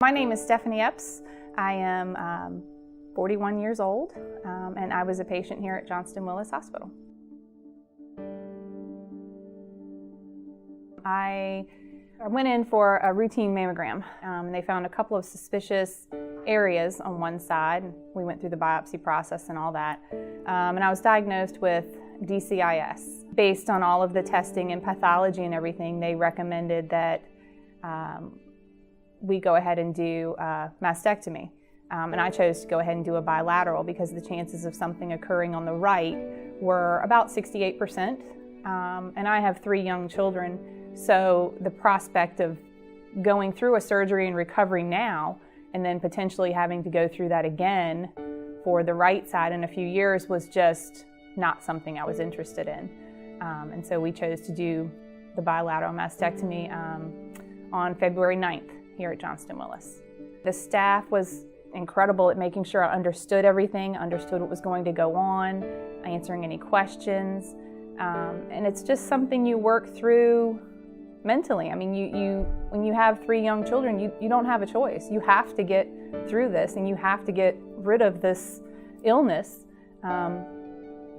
My name is Stephanie Epps. I am 41 years old, and I was a patient here at Johnston-Willis Hospital. I went in for a routine mammogram, and they found a couple of suspicious areas on one side. We went through the biopsy process and all that, and I was diagnosed with DCIS. Based on all of the testing and pathology and everything, they recommended that we go ahead and do a mastectomy. And I chose to go ahead and do a bilateral because the chances of something occurring on the right were about 68%. And I have 3 young children, so the prospect of going through a surgery and recovery now and then potentially having to go through that again for the right side in a few years was just not something I was interested in. And so we chose to do the bilateral mastectomy on February 9th here at Johnston-Willis. The staff was incredible at making sure I understood everything, understood what was going to go on, answering any questions. And it's just something you work through mentally. I mean, when you have 3 young children, you don't have a choice. You have to get through this, and you have to get rid of this illness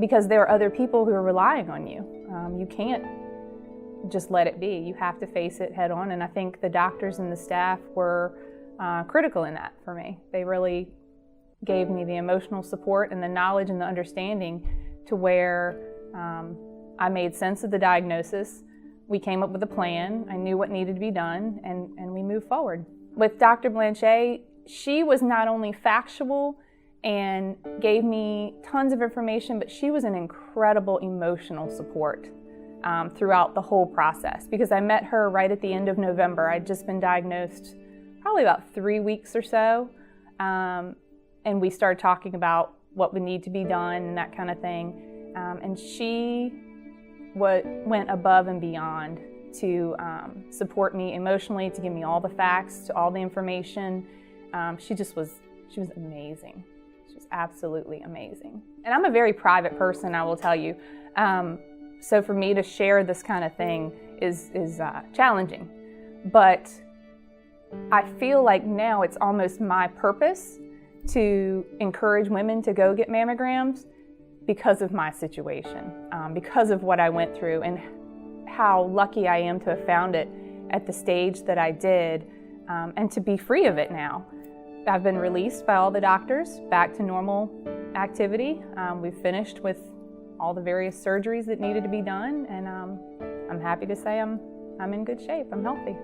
because there are other people who are relying on you. You can't just let it be. You have to face it head on, and I think the doctors and the staff were critical in that for me. They really gave me the emotional support and the knowledge and the understanding to where I made sense of the diagnosis. We came up with a plan. I knew what needed to be done, and we moved forward. With Dr. Blanchet, she was not only factual and gave me tons of information, but she was an incredible emotional support throughout the whole process, because I met her right at the end of November. I'd just been diagnosed probably about 3 weeks or so, and we started talking about what would need to be done and that kind of thing, and she went above and beyond to support me emotionally, to give me all the facts, to all the information. She was amazing. She was absolutely amazing. And I'm a very private person, I will tell you. So for me to share this kind of thing is challenging. But I feel like now it's almost my purpose to encourage women to go get mammograms because of my situation, because of what I went through and how lucky I am to have found it at the stage that I did, and to be free of it now. I've been released by all the doctors back to normal activity. We've finished with all the various surgeries that needed to be done, and I'm happy to say I'm in good shape. I'm healthy.